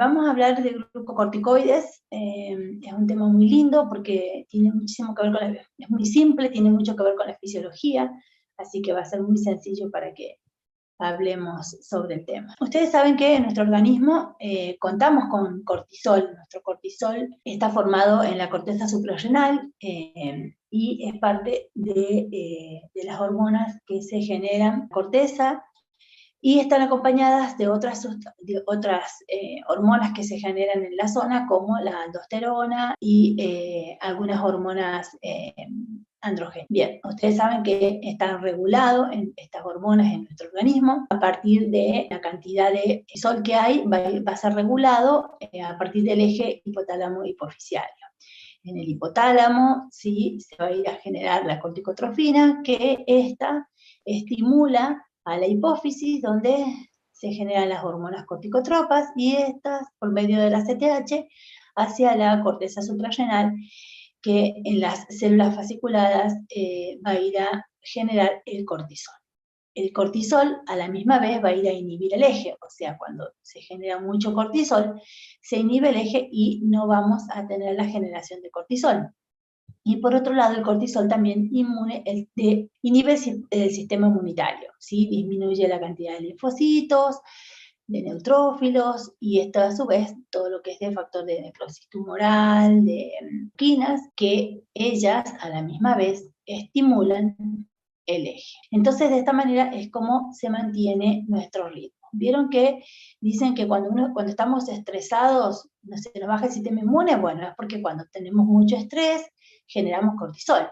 Vamos a hablar de glucocorticoides, es un tema muy lindo porque tiene muchísimo que ver con es muy simple, tiene mucho que ver con la fisiología, así que va a ser muy sencillo para que hablemos sobre el tema. Ustedes saben que en nuestro organismo contamos con cortisol. Nuestro cortisol está formado en la corteza suprarrenal y es parte de las hormonas que se generan en la corteza, y están acompañadas de otras hormonas que se generan en la zona, como la aldosterona y algunas hormonas andrógenas. Bien, ustedes saben que están regulados estas hormonas en nuestro organismo a partir de la cantidad de cortisol que hay, va a ser regulado a partir del eje hipotálamo-hipofisiario. En el hipotálamo, sí, se va a ir a generar la corticotrofina, que esta estimula a la hipófisis, donde se generan las hormonas corticotropas, y estas, por medio de la CTH, hacia la corteza suprarrenal, que en las células fasciculadas va a ir a generar el cortisol. El cortisol a la misma vez va a ir a inhibir el eje, o sea, cuando se genera mucho cortisol, se inhibe el eje y no vamos a tener la generación de cortisol. Y por otro lado, el cortisol también inhibe el sistema inmunitario, ¿sí? Disminuye la cantidad de linfocitos, de neutrófilos, y esto a su vez, todo lo que es de factor de necrosis tumoral, de quinas, que ellas a la misma vez estimulan el eje. Entonces, de esta manera es como se mantiene nuestro ritmo. Vieron que dicen que cuando estamos estresados, no se nos baja el sistema inmune. Bueno, es porque cuando tenemos mucho estrés, generamos cortisol.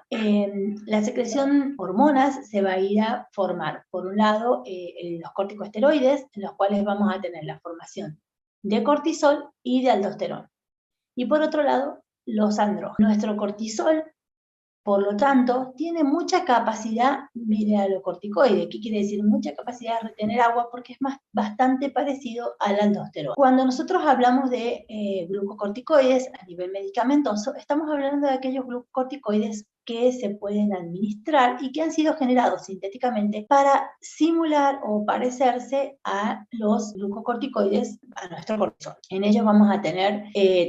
La secreción hormonas se va a ir a formar, por un lado, los corticosteroides, en los cuales vamos a tener la formación de cortisol y de aldosterona. Y por otro lado, los andrógenos. Nuestro cortisol, por lo tanto, tiene mucha capacidad mineralocorticoide. ¿Qué quiere decir? Mucha capacidad de retener agua, porque es bastante parecido al aldosterona. Cuando nosotros hablamos de glucocorticoides a nivel medicamentoso, estamos hablando de aquellos glucocorticoides que se pueden administrar y que han sido generados sintéticamente para simular o parecerse a los glucocorticoides, a nuestro cortisol. En ellos vamos a tener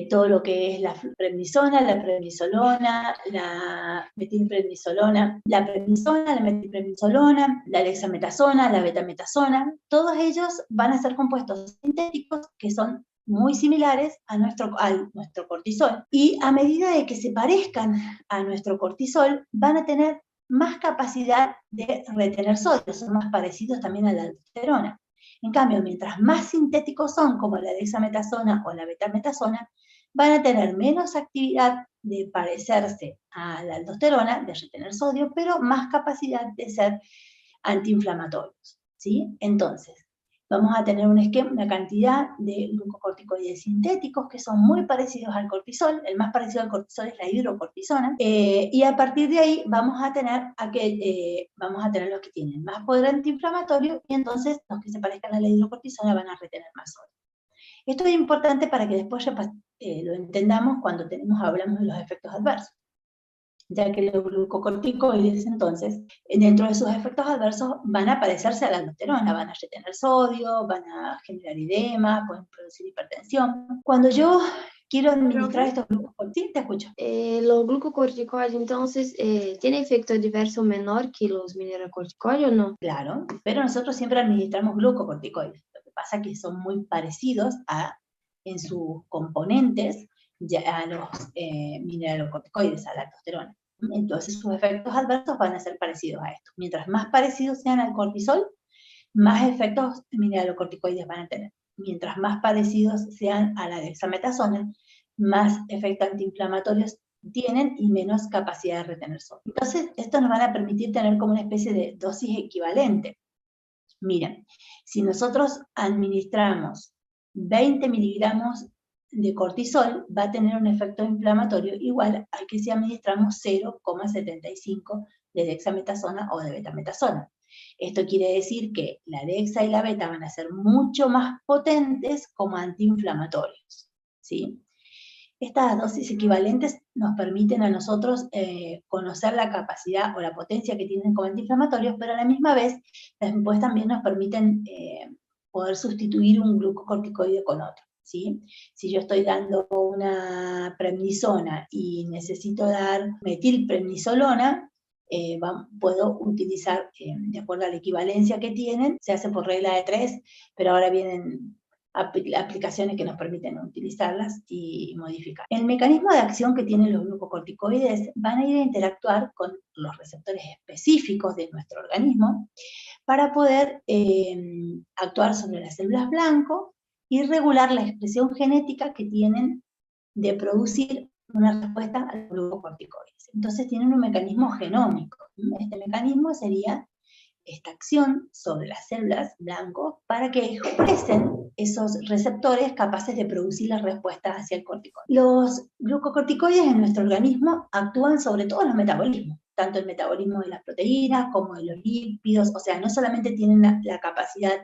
todo lo que es la prednisona, la prednisolona, la metilprednisolona, la prednisona, la metilprednisolona, la dexametasona, la betametasona. Todos ellos van a ser compuestos sintéticos que son muy similares a nuestro cortisol, y a medida de que se parezcan a nuestro cortisol, van a tener más capacidad de retener sodio, son más parecidos también a la aldosterona. En cambio, mientras más sintéticos son, como la dexametasona o la betametasona, van a tener menos actividad de parecerse a la aldosterona, de retener sodio, pero más capacidad de ser antiinflamatorios, ¿sí? Entonces, vamos a tener una cantidad de glucocorticoides sintéticos que son muy parecidos al cortisol. El más parecido al cortisol es la hidrocortisona, y a partir de ahí vamos a tener los que tienen más poder antiinflamatorio, y entonces los que se parezcan a la hidrocortisona van a retener más sodio. Esto es importante para que después lo entendamos cuando hablamos de los efectos adversos, ya que los glucocorticoides, entonces, dentro de sus efectos adversos, van a parecerse a la aldosterona, van a retener sodio, van a generar edema, pueden producir hipertensión. Cuando yo quiero administrar estos glucocorticoides, sí, te escucho. Los glucocorticoides, entonces, ¿tienen efecto adverso menor que los mineralocorticoides o no? Claro, pero nosotros siempre administramos glucocorticoides. Lo que pasa es que son muy parecidos en sus componentes a los mineralocorticoides, a la aldosterona. Entonces sus efectos adversos van a ser parecidos a esto. Mientras más parecidos sean al cortisol, más efectos mineralocorticoides van a tener. Mientras más parecidos sean a la dexametasona, más efectos antiinflamatorios tienen y menos capacidad de retener sodio. Entonces, esto nos va a permitir tener como una especie de dosis equivalente. Miren, si nosotros administramos 20 miligramos de cortisol, va a tener un efecto inflamatorio igual al que si administramos 0,75 de dexametasona o de betametasona. Esto quiere decir que la dexa y la beta van a ser mucho más potentes como antiinflamatorios, ¿sí? Estas dosis equivalentes nos permiten a nosotros conocer la capacidad o la potencia que tienen como antiinflamatorios, pero a la misma vez, después también nos permiten poder sustituir un glucocorticoide con otro, ¿sí? Si yo estoy dando una prednisona y necesito dar metilprednisolona, puedo utilizar, de acuerdo a la equivalencia que tienen, se hace por regla de 3, pero ahora vienen aplicaciones que nos permiten utilizarlas y modificar. El mecanismo de acción que tienen los glucocorticoides van a ir a interactuar con los receptores específicos de nuestro organismo para poder actuar sobre las células blanco y regular la expresión genética que tienen de producir una respuesta a los glucocorticoides. Entonces tienen un mecanismo genómico. Este mecanismo sería esta acción sobre las células blanco para que expresen esos receptores capaces de producir las respuestas hacia el corticoide. Los glucocorticoides en nuestro organismo actúan sobre todos los metabolismos, tanto el metabolismo de las proteínas como de los lípidos, o sea, no solamente tienen la capacidad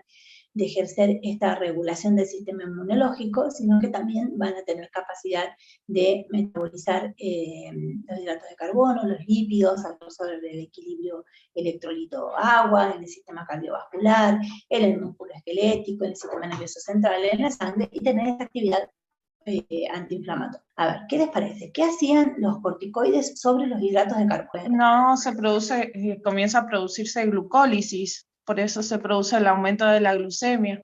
de ejercer esta regulación del sistema inmunológico, sino que también van a tener capacidad de metabolizar los hidratos de carbono, los lípidos, actuar sobre el equilibrio electrolito-agua, en el sistema cardiovascular, en el músculo esquelético, en el sistema nervioso central, en la sangre, y tener esta actividad antiinflamatoria. A ver, ¿qué les parece? ¿Qué hacían los corticoides sobre los hidratos de carbono? No se produce, comienza a producirse glucólisis, por eso se produce el aumento de la glucemia.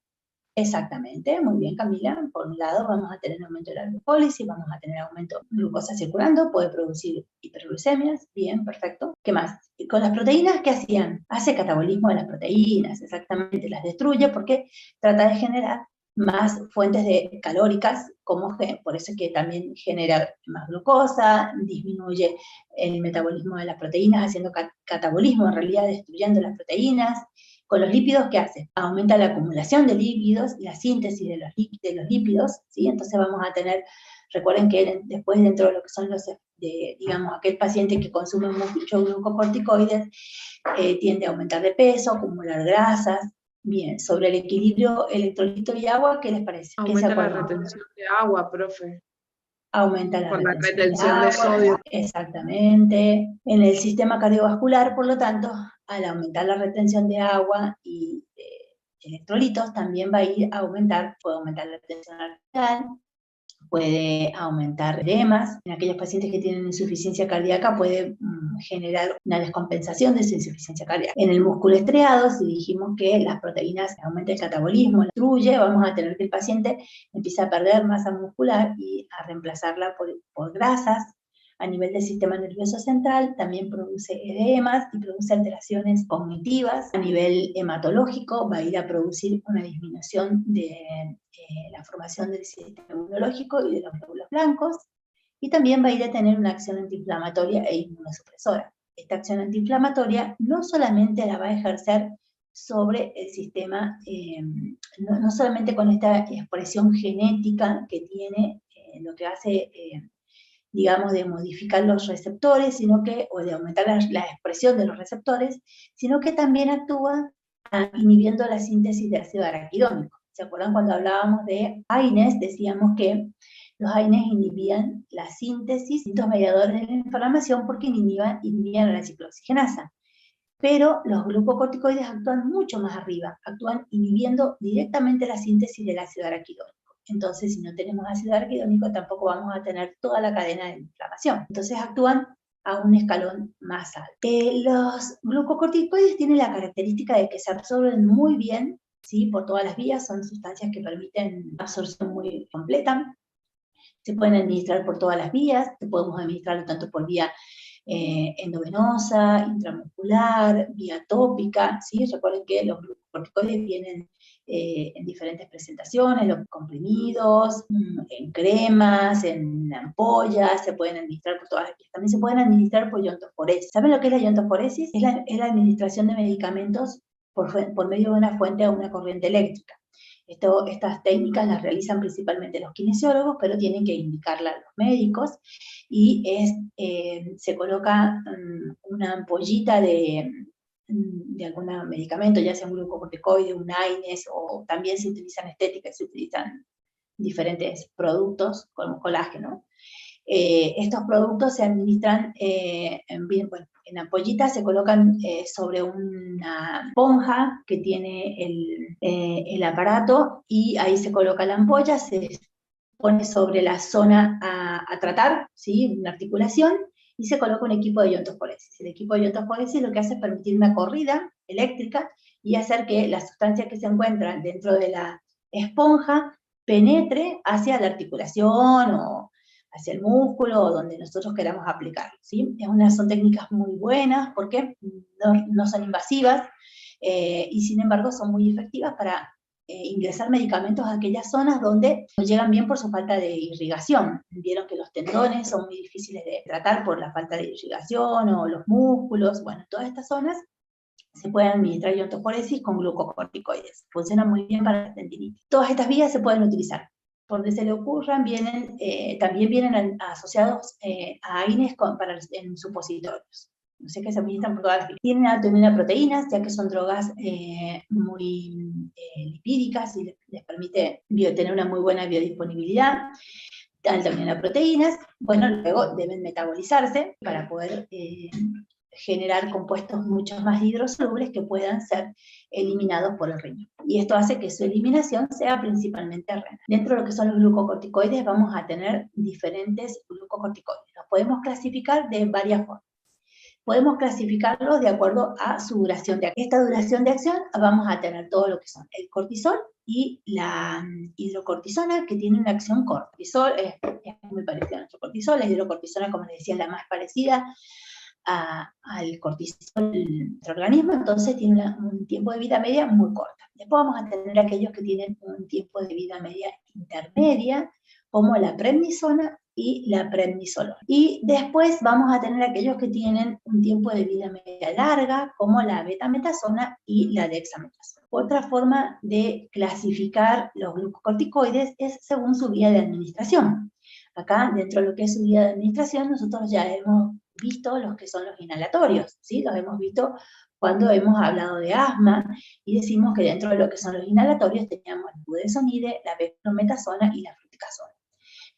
Exactamente, muy bien Camila. Por un lado vamos a tener aumento de la glucólisis, vamos a tener aumento de glucosa circulando, puede producir hiperglucemias, bien, perfecto. ¿Qué más? Con las proteínas, ¿qué hacían? Hace catabolismo de las proteínas, exactamente, las destruye porque trata de generar más fuentes calóricas, por eso es que también genera más glucosa, disminuye el metabolismo de las proteínas, haciendo catabolismo, en realidad destruyendo las proteínas. Con los lípidos, ¿qué hace? Aumenta la acumulación de lípidos y la síntesis de los lípidos, ¿sí? Entonces vamos a tener, recuerden que después dentro de lo que son digamos, aquel paciente que consume mucho glucocorticoides, tiende a aumentar de peso, acumular grasas. Bien, sobre el equilibrio electrolito y agua, ¿qué les parece? Aumenta la retención de agua, profe. Aumenta la Por la retención retención de sodio. Exactamente. En el sistema cardiovascular, por lo tanto, al aumentar la retención de agua y electrolitos, también va a ir a aumentar, puede aumentar la tensión arterial, puede aumentar edemas. En aquellos pacientes que tienen insuficiencia cardíaca puede generar una descompensación de esa insuficiencia cardíaca. En el músculo estriado, si dijimos que las proteínas aumentan el catabolismo, destruye, vamos a tener que el paciente empieza a perder masa muscular y a reemplazarla por grasas. A nivel del sistema nervioso central también produce edemas y produce alteraciones cognitivas. A nivel hematológico va a ir a producir una disminución de la formación del sistema inmunológico y de los glóbulos blancos, y también va a ir a tener una acción antiinflamatoria e inmunosupresora. Esta acción antiinflamatoria no solamente la va a ejercer sobre el sistema, no solamente con esta expresión genética que tiene, lo que hace digamos, de modificar los receptores, o de aumentar la expresión de los receptores, sino que también actúa inhibiendo la síntesis de ácido araquidónico. ¿Se acuerdan cuando hablábamos de AINES? Decíamos que los AINES inhibían la síntesis de distintos mediadores de la inflamación porque inhibían la ciclooxigenasa. Pero los glucocorticoides actúan mucho más arriba, actúan inhibiendo directamente la síntesis del ácido araquidónico. Entonces, si no tenemos ácido araquidónico, tampoco vamos a tener toda la cadena de inflamación. Entonces, actúan a un escalón más alto. Los glucocorticoides tienen la característica de que se absorben muy bien, ¿sí? Por todas las vías, son sustancias que permiten absorción muy completa. Se pueden administrar por todas las vías, podemos administrarlo tanto por vía endovenosa, intramuscular, vía tópica, ¿sí? Recuerden que los glucocorticoides vienen en diferentes presentaciones, los comprimidos, en cremas, en ampollas, se pueden administrar por todas las vías. También se pueden administrar por iontoforesis. ¿Saben lo que es la iontoforesis? Es la administración de medicamentos por medio de una fuente o una corriente eléctrica. Estas técnicas las realizan principalmente los kinesiólogos, pero tienen que indicarla los médicos, y se coloca una ampollita de algún medicamento, ya sea un glucocorticoide, un AINES, o también se utilizan estéticas, se utilizan diferentes productos como colágeno. Estos productos se administran en ampollitas, se colocan sobre una esponja que tiene el aparato, y ahí se coloca la ampolla, se pone sobre la zona a tratar, ¿sí? Una articulación, y se coloca un equipo de iontosporesis. El equipo de iontosporesis lo que hace es permitir una corrida eléctrica y hacer que la sustancia que se encuentra dentro de la esponja penetre hacia la articulación o hacia el músculo o donde nosotros queramos aplicarlo, ¿sí? Son técnicas muy buenas porque no son invasivas y sin embargo son muy efectivas para ingresar medicamentos a aquellas zonas donde no llegan bien por su falta de irrigación. Vieron que los tendones son muy difíciles de tratar por la falta de irrigación o los músculos, bueno, todas estas zonas se pueden administrar iontoporesis con glucocorticoides. Funciona muy bien para la tendinitis. Todas estas vías se pueden utilizar. Por donde se le ocurran, también vienen asociados a AINES en supositorios. No sé qué se administran por todas las vías. Tienen alto en proteínas, ya que son drogas muy lipídicas y les permite tener una muy buena biodisponibilidad. Alto en proteínas, bueno, luego deben metabolizarse para poder generar compuestos mucho más hidrosolubles que puedan ser eliminados por el riñón. Y esto hace que su eliminación sea principalmente renal. Dentro de lo que son los glucocorticoides vamos a tener diferentes glucocorticoides. Los podemos clasificar de varias formas. Podemos clasificarlos de acuerdo a su duración de acción. Esta duración de acción vamos a tener todo lo que son el cortisol y la hidrocortisona, que tiene una acción corta. Cortisol es muy parecido a nuestro cortisol, la hidrocortisona, como les decía, es la más parecida al cortisol de nuestro organismo, entonces tiene un tiempo de vida media muy corta. Después vamos a tener aquellos que tienen un tiempo de vida media intermedia, como la prednisona y la prednisolona. Y después vamos a tener aquellos que tienen un tiempo de vida media larga, como la betametasona y la dexametasona. Otra forma de clasificar los glucocorticoides es según su vía de administración. Acá, dentro de lo que es su vía de administración, nosotros ya hemos visto los que son los inhalatorios, ¿sí? Los hemos visto cuando hemos hablado de asma y decimos que dentro de lo que son los inhalatorios teníamos el budesonide, la beclometasona y la fluticasona.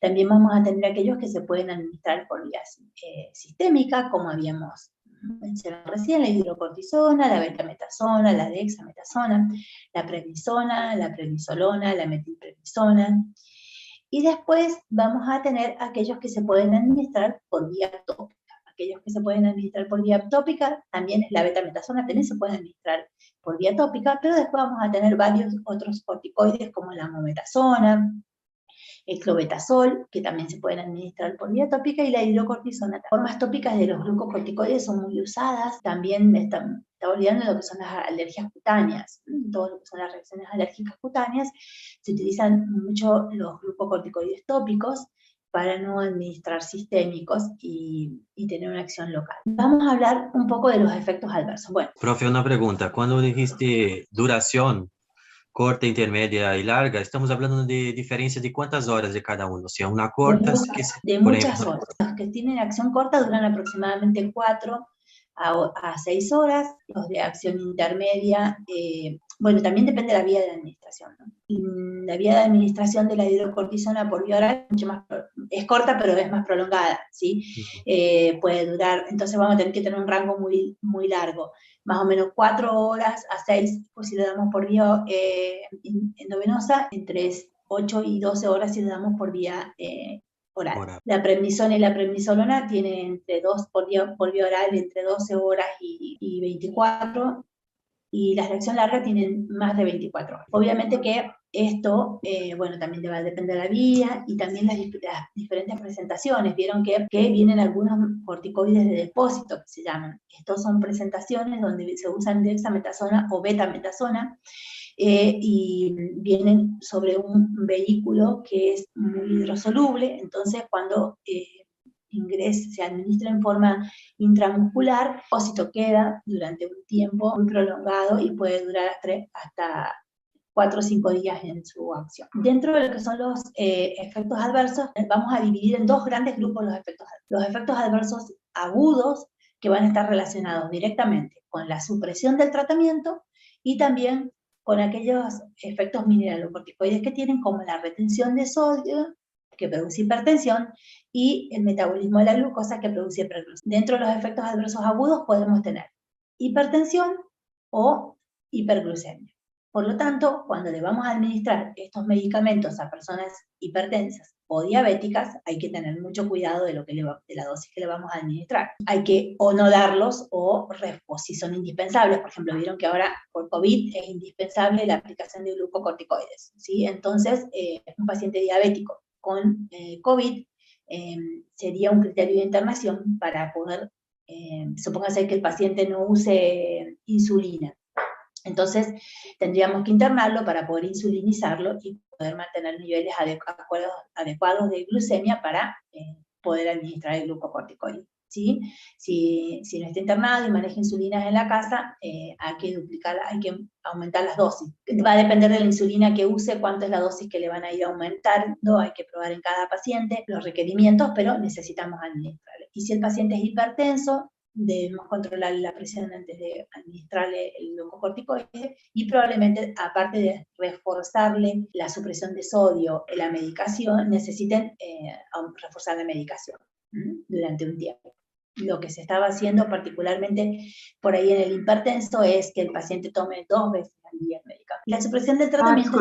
También vamos a tener aquellos que se pueden administrar por vía sistémica, como habíamos mencionado recién, la hidrocortisona, la betametasona, la dexametasona, la prednisona, la prednisolona, la metilprednisona. Y después vamos a tener aquellos que se pueden administrar por vía tópica. Aquellos que se pueden administrar por vía tópica, también la betametasona también se puede administrar por vía tópica, pero después vamos a tener varios otros corticoides como la mometasona, el clobetasol, que también se pueden administrar por vía tópica, y la hidrocortisona. Las formas tópicas de los glucocorticoides son muy usadas, también está olvidando lo que son las alergias cutáneas, todo lo que son las reacciones alérgicas cutáneas, se utilizan mucho los glucocorticoides tópicos para no administrar sistémicos y tener una acción local. Vamos a hablar un poco de los efectos adversos. Bueno. Profe, una pregunta. Cuando dijiste duración corta, intermedia y larga, estamos hablando de diferencia de cuántas horas de cada uno. O sea, una corta... De muchas horas. Los que tienen acción corta duran aproximadamente 4 a 6 horas. Los de acción intermedia, bueno, también depende de la vía de administración, ¿no? La vía de administración de la hidrocortisona por vía oral es corta, pero es más prolongada, ¿sí? Puede durar, entonces vamos a tener que tener un rango muy, muy largo. Más o menos 4 horas a 6, pues si le damos por vía endovenosa, entre 8 y 12 horas si le damos por vía oral. La prednisona y la prednisolona tienen entre 2 por vía oral, entre 12 horas y 24, y las de acción larga tienen más de 24 horas. Obviamente que esto, bueno, también va a depender de la vía y también las diferentes presentaciones. Vieron que vienen algunos corticoides de depósito, que se llaman. Estos son presentaciones donde se usan dexametasona o betametasona, y vienen sobre un vehículo que es muy hidrosoluble, entonces cuando se administra en forma intramuscular, el depósito queda durante un tiempo muy prolongado y puede durar hasta 4 o 5 días en su acción. Dentro de lo que son los efectos adversos, vamos a dividir en 2 grandes grupos los efectos adversos. Los efectos adversos agudos, que van a estar relacionados directamente con la supresión del tratamiento y también con aquellos efectos mineralocorticoides que tienen, como la retención de sodio, que produce hipertensión, y el metabolismo de la glucosa, que produce hiperglucemia. Dentro de los efectos adversos agudos podemos tener hipertensión o hiperglucemia. Por lo tanto, cuando le vamos a administrar estos medicamentos a personas hipertensas o diabéticas, hay que tener mucho cuidado de la dosis que le vamos a administrar. Hay que o no darlos o si son indispensables. Por ejemplo, vieron que ahora por COVID es indispensable la aplicación de glucocorticoides, ¿sí? Entonces, un paciente diabético con COVID sería un criterio de internación para poder, supóngase que el paciente no use insulina. Entonces, tendríamos que internarlo para poder insulinizarlo y poder mantener niveles adecuados de glucemia para poder administrar el glucocorticoide, ¿sí? Si no está internado y maneja insulinas en la casa, hay que aumentar las dosis. Va a depender de la insulina que use, cuánto es la dosis que le van a ir aumentando, hay que probar en cada paciente los requerimientos, pero necesitamos administrarle. Y si el paciente es hipertenso, debemos controlar la presión antes de administrarle el glucocorticoide y probablemente, aparte de reforzarle la supresión de sodio en la medicación, necesiten reforzar la medicación durante un tiempo. Lo que se estaba haciendo particularmente por ahí en el hipertenso es que el paciente tome 2 veces al día el medicamento. La supresión del tratamiento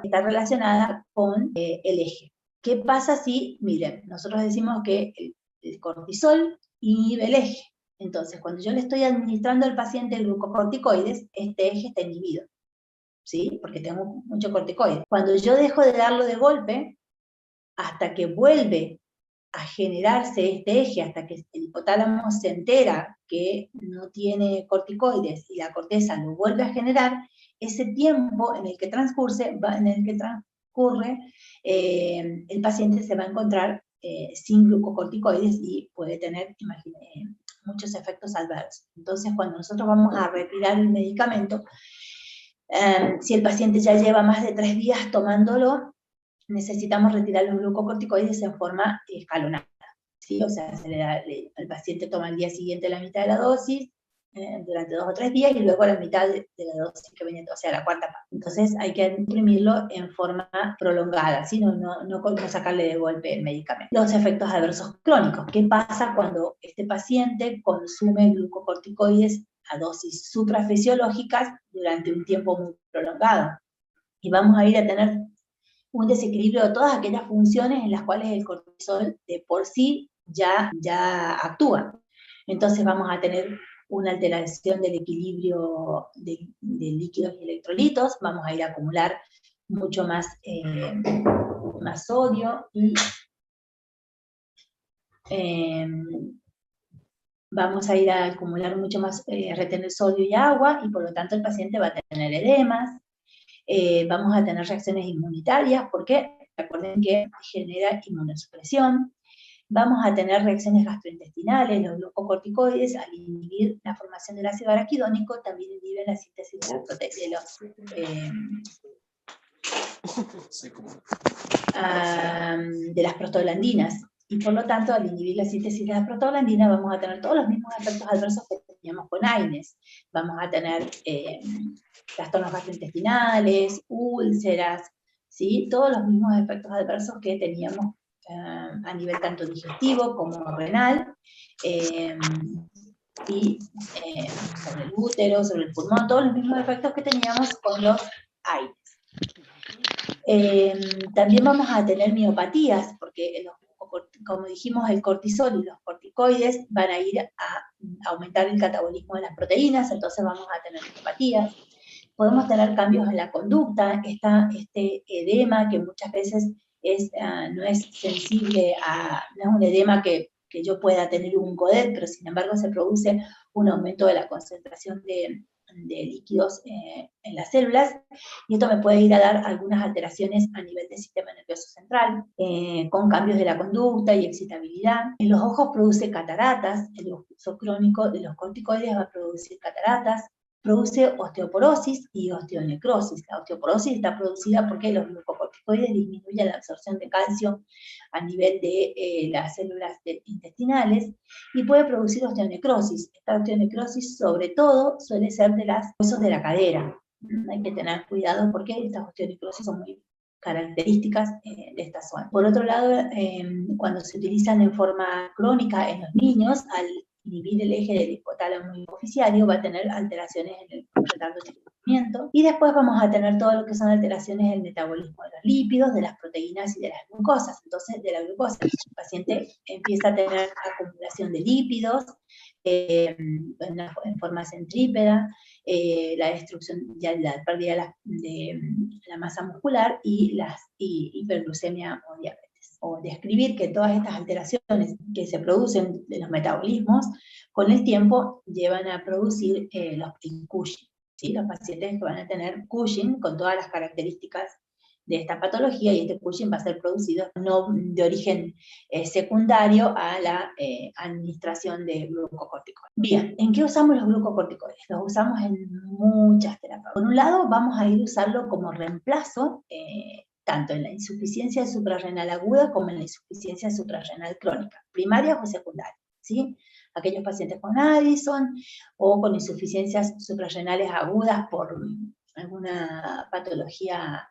está relacionada con el eje. ¿Qué pasa si, miren, nosotros decimos que el cortisol inhibe el eje? Entonces, cuando yo le estoy administrando al paciente el glucocorticoides, este eje está inhibido, ¿sí? Porque tengo mucho corticoide. Cuando yo dejo de darlo de golpe, hasta que vuelve a generarse este eje, hasta que el hipotálamo se entera que no tiene corticoides y la corteza lo vuelve a generar, ese tiempo en el que transcurre, el paciente se va a encontrar sin glucocorticoides y puede tener, muchos efectos adversos. Entonces, cuando nosotros vamos a retirar el medicamento, si el paciente ya lleva más de 3 días tomándolo, necesitamos retirar los glucocorticoides en forma escalonada, ¿sí? O sea, el paciente toma al día siguiente la mitad de la dosis, durante 2 o 3 días, y luego la mitad de la dosis que venía, o sea, la cuarta parte. Entonces hay que imprimirlo en forma prolongada, ¿sí? No sacarle de golpe el medicamento. Los efectos adversos crónicos. ¿Qué pasa cuando este paciente consume glucocorticoides a dosis suprafisiológicas durante un tiempo muy prolongado? Y vamos a ir a tener un desequilibrio de todas aquellas funciones en las cuales el cortisol de por sí ya actúa. Entonces vamos a tener una alteración del equilibrio de líquidos y electrolitos, vamos a ir a acumular mucho más sodio y vamos a ir a acumular mucho más, retener sodio y agua, y por lo tanto el paciente va a tener edemas. Vamos a tener reacciones inmunitarias, porque recuerden que genera inmunosupresión. Vamos a tener reacciones gastrointestinales. Los glucocorticoides, al inhibir la formación del ácido araquidónico, también inhiben la síntesis de las prostaglandinas. Y por lo tanto, al inhibir la síntesis de las prostaglandinas, vamos a tener todos los mismos efectos adversos que teníamos con AINES. Vamos a tener trastornos gastrointestinales, úlceras, ¿sí? Todos los mismos efectos adversos que teníamos a nivel tanto digestivo como renal, y sobre el útero, sobre el pulmón, todos los mismos efectos que teníamos con los AINES. También vamos a tener miopatías, porque como dijimos, el cortisol y los corticoides van a ir a aumentar el catabolismo de las proteínas, entonces vamos a tener miopatías. Podemos tener cambios en la conducta, este edema que muchas veces no es sensible no es un edema que yo pueda tener un GODET, pero sin embargo se produce un aumento de la concentración de líquidos en las células, y esto me puede ir a dar algunas alteraciones a nivel del sistema nervioso central, con cambios de la conducta y excitabilidad. En los ojos produce cataratas, el uso crónico de los corticoides va a producir cataratas, produce osteoporosis y osteonecrosis. La osteoporosis está producida porque los glucocorticoides disminuyen la absorción de calcio a nivel de las células intestinales, y puede producir osteonecrosis. Esta osteonecrosis sobre todo suele ser de los huesos de la cadera. Hay que tener cuidado porque estas osteonecrosis son muy características de esta zona. Por otro lado, cuando se utilizan en forma crónica en los niños, al inhibir el eje del hipotálamo hipoficiario, va a tener alteraciones en el retardo de crecimiento, y después vamos a tener todo lo que son alteraciones en el metabolismo de los lípidos, de las proteínas y de las glucosas. Entonces, de la glucosa, el paciente empieza a tener acumulación de lípidos, en forma centrípeta, la destrucción, ya la pérdida de la masa muscular y hiperglucemia o diabetes. O describir que todas estas alteraciones que se producen de los metabolismos, con el tiempo llevan a producir los Cushing, ¿sí? Los pacientes que van a tener Cushing con todas las características de esta patología, y este Cushing va a ser producido no de origen secundario a la administración de glucocorticoides. Bien, ¿en qué usamos los glucocorticoides? Los usamos en muchas terapias. Por un lado, vamos a ir a usarlo como reemplazo, tanto en la insuficiencia suprarrenal aguda como en la insuficiencia suprarrenal crónica, primarias o secundarias, ¿sí? Aquellos pacientes con Addison o con insuficiencias suprarrenales agudas por alguna patología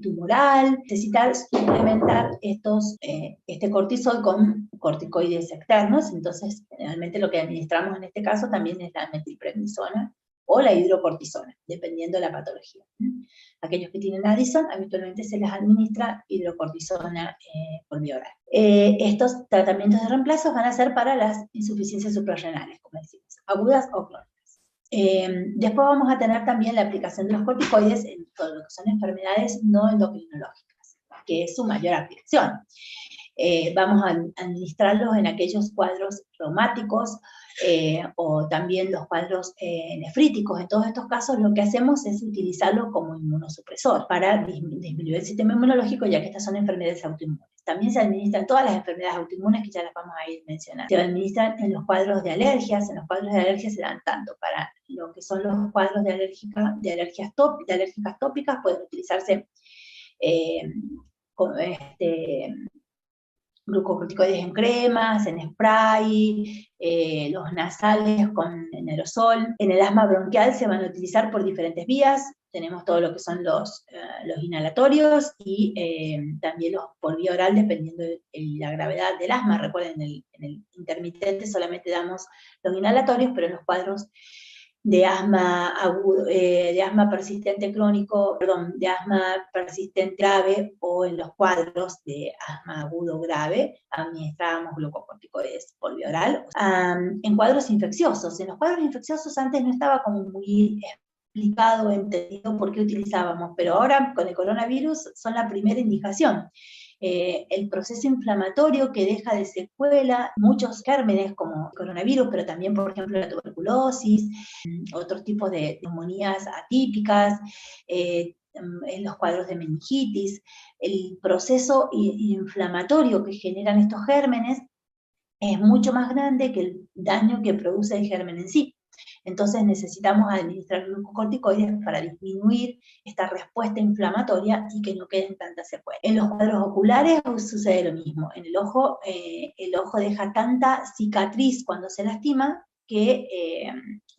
tumoral, necesitar suplementar este cortisol con corticoides externos. Entonces, generalmente lo que administramos en este caso también es la metilprednisona o la hidrocortisona, dependiendo de la patología. Aquellos que tienen Addison, habitualmente se les administra hidrocortisona por vía oral. Estos tratamientos de reemplazo van a ser para las insuficiencias suprarrenales, como decimos, agudas o crónicas. Después vamos a tener también la aplicación de los corticoides en todo lo que son enfermedades no endocrinológicas, que es su mayor aplicación. Vamos a administrarlos en aquellos cuadros reumáticos o también los cuadros nefríticos. En todos estos casos lo que hacemos es utilizarlo como inmunosupresor para disminuir el sistema inmunológico, ya que estas son enfermedades autoinmunes. También se administran todas las enfermedades autoinmunes, que ya las vamos a ir mencionando. Se administran en los cuadros de alergias. En los cuadros de alergias se dan tanto para lo que son los cuadros de alérgicas tópicas, pueden utilizarse glucocorticoides en cremas, en spray, los nasales con aerosol. En el asma bronquial se van a utilizar por diferentes vías. Tenemos todo lo que son los inhalatorios y también los por vía oral, dependiendo de la gravedad del asma. Recuerden, en el intermitente solamente damos los inhalatorios, pero en los cuadros de asma agudo, de asma persistente crónico, de asma persistente grave, o en los cuadros de asma agudo grave, administrábamos glucocorticoides por vía oral. En cuadros infecciosos, antes no estaba como muy explicado, entendido por qué utilizábamos, pero ahora con el coronavirus son la primera indicación. El proceso inflamatorio que deja de secuela muchos gérmenes como el coronavirus, pero también, por ejemplo, la tuberculosis, otros tipos de neumonías atípicas, en los cuadros de meningitis. El proceso inflamatorio que generan estos gérmenes es mucho más grande que el daño que produce el germen en sí. Entonces necesitamos administrar glucocorticoides para disminuir esta respuesta inflamatoria y que no queden tantas secuelas. En los cuadros oculares sucede lo mismo. En el ojo deja tanta cicatriz cuando se lastima que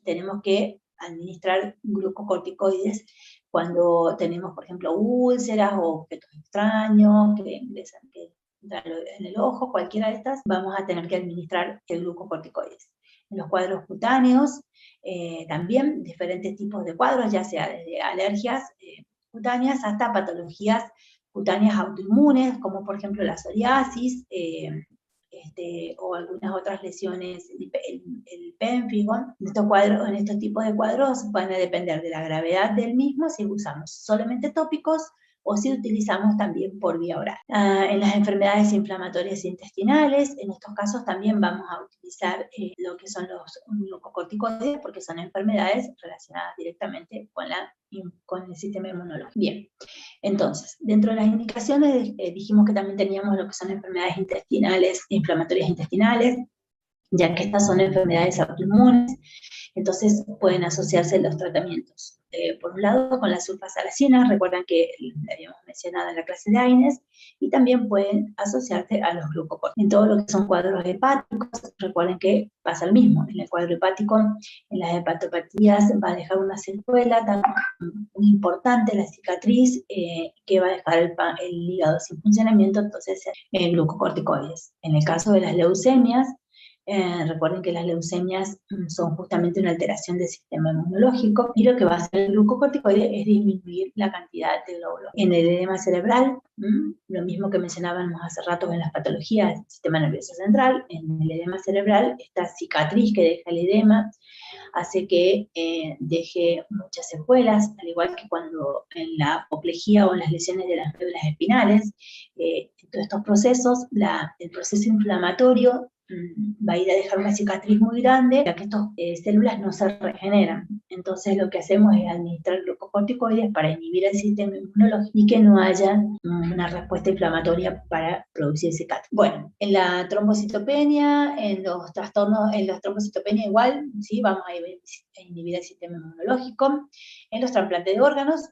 tenemos que administrar glucocorticoides cuando tenemos, por ejemplo, úlceras o objetos extraños que ingresan en el ojo. Cualquiera de estas, vamos a tener que administrar el glucocorticoides. En los cuadros cutáneos, también diferentes tipos de cuadros, ya sea desde alergias cutáneas hasta patologías cutáneas autoinmunes, como por ejemplo la psoriasis, o algunas otras lesiones, el pénfigo. En estos tipos de cuadros van a depender de la gravedad del mismo, si usamos solamente tópicos o si utilizamos también por vía oral. En las enfermedades inflamatorias intestinales, en estos casos también vamos a utilizar lo que son los glucocorticoides, porque son enfermedades relacionadas directamente con el sistema inmunológico. Bien, entonces, dentro de las indicaciones dijimos que también teníamos lo que son enfermedades intestinales, inflamatorias intestinales, ya que estas son enfermedades autoinmunes. Entonces pueden asociarse los tratamientos. Por un lado con las sulfasalacinas, recuerdan que habíamos mencionado en la clase de AINES, y también pueden asociarse a los glucocorticoides. En todo lo que son cuadros hepáticos, recuerden que pasa lo mismo. En el cuadro hepático, en las hepatopatías, va a dejar una secuela tan muy importante, la cicatriz, que va a dejar el hígado sin funcionamiento, entonces glucocorticoides. En el caso de las leucemias, Recuerden que las leucemias son justamente una alteración del sistema inmunológico, y lo que va a hacer el glucocorticoide es disminuir la cantidad de glóbulos. En el edema cerebral, lo mismo que mencionábamos hace rato en las patologías del sistema nervioso central, en el edema cerebral, esta cicatriz que deja el edema hace que deje muchas secuelas, al igual que cuando en la apoplejía o en las lesiones de las médulas espinales. Todos estos procesos, el proceso inflamatorio va a ir a dejar una cicatriz muy grande, ya que estas células no se regeneran. Entonces lo que hacemos es administrar glucocorticoides para inhibir el sistema inmunológico y que no haya una respuesta inflamatoria para producir cicatriz. Bueno, en la trombocitopenia, en los trastornos, en la trombocitopenia igual, ¿sí? Vamos a inhibir el sistema inmunológico. En los trasplantes de órganos,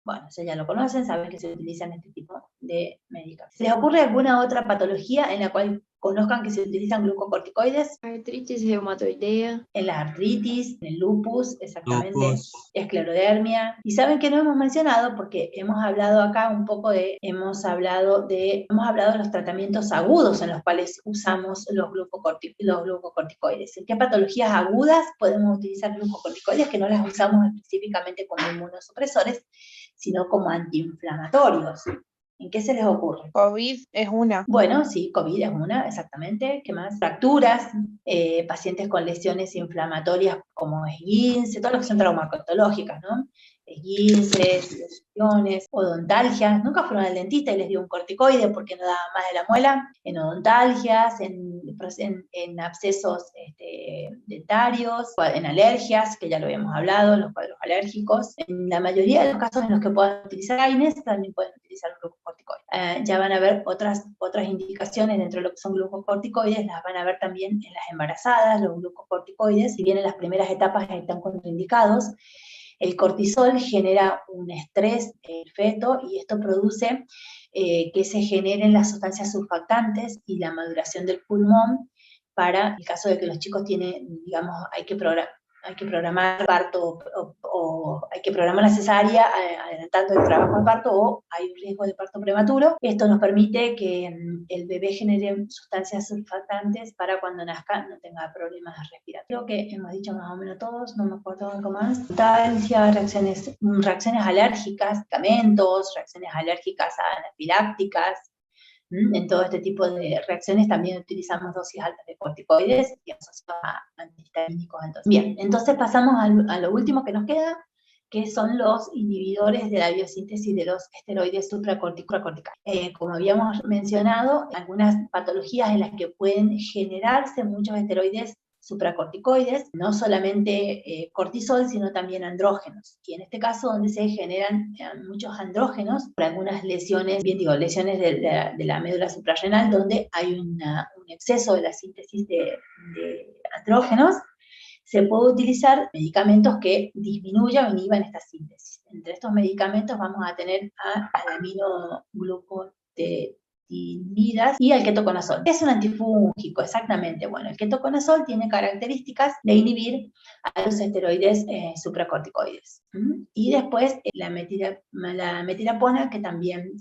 bueno, eso ya lo conocen, saben que se utilizan este tipo de medicamentos. ¿Se les ocurre alguna otra patología en la cual conozcan que se utilizan glucocorticoides? Artritis reumatoidea. En la artritis, en el lupus, exactamente, Lupus. esclerodermia. Y saben que no hemos mencionado, porque hemos hablado acá un poco hemos hablado de los tratamientos agudos en los cuales usamos los glucocorticoides. ¿En qué patologías agudas podemos utilizar glucocorticoides que no las usamos específicamente como inmunosupresores, sino como antiinflamatorios? ¿En qué se les ocurre? COVID es una. Bueno, sí, COVID es una, exactamente. ¿Qué más? Fracturas, pacientes con lesiones inflamatorias como esguince, todo lo que son traumatológicas, ¿no? Esguinces, lesiones, odontalgias. Nunca fueron al dentista y les dio un corticoide porque no daba más de la muela. En odontalgias, en abscesos dentarios, en alergias, que ya lo habíamos hablado, los cuadros alérgicos. En la mayoría de los casos en los que puedan utilizar AINES, también pueden utilizar glucocorticoides. Ya van a ver otras indicaciones dentro de lo que son glucocorticoides, las van a ver también en las embarazadas, los glucocorticoides. Si bien en las primeras etapas están contraindicados, el cortisol genera un estrés en el feto y esto produce que se generen las sustancias surfactantes y la maduración del pulmón para el caso de que los chicos tienen, digamos, hay que programar parto o hay que programar la cesárea adelantando el trabajo de parto, o hay un riesgo de parto prematuro. Esto nos permite que el bebé genere sustancias surfactantes para cuando nazca no tenga problemas respiratorios. Creo que hemos dicho más o menos todos, no me acuerdo algo más. Reacciones alérgicas, medicamentos, reacciones alérgicas anafilácticas. En todo este tipo de reacciones también utilizamos dosis altas de corticoides y asociados a antihistamínicos. Bien, entonces pasamos a lo último que nos queda, que son los inhibidores de la biosíntesis de los esteroides supracorticales. Como habíamos mencionado, algunas patologías en las que pueden generarse muchos esteroides supracorticoides, no solamente cortisol, sino también andrógenos. Y en este caso, donde se generan muchos andrógenos por algunas lesiones, lesiones de la médula suprarrenal, donde hay un exceso de la síntesis de andrógenos, se puede utilizar medicamentos que disminuyan o inhiban esta síntesis. Entre estos medicamentos vamos a tener al aminoglucotidinas y al ketoconazol. Es un antifúngico, exactamente. Bueno, el ketoconazol tiene características de inhibir a los esteroides supracorticoides. Y después la metilapona, que también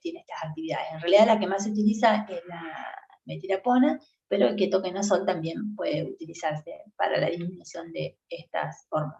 tiene estas actividades. En realidad la que más se utiliza es la metilapona, pero el ketoconazol también puede utilizarse para la disminución de estas hormonas.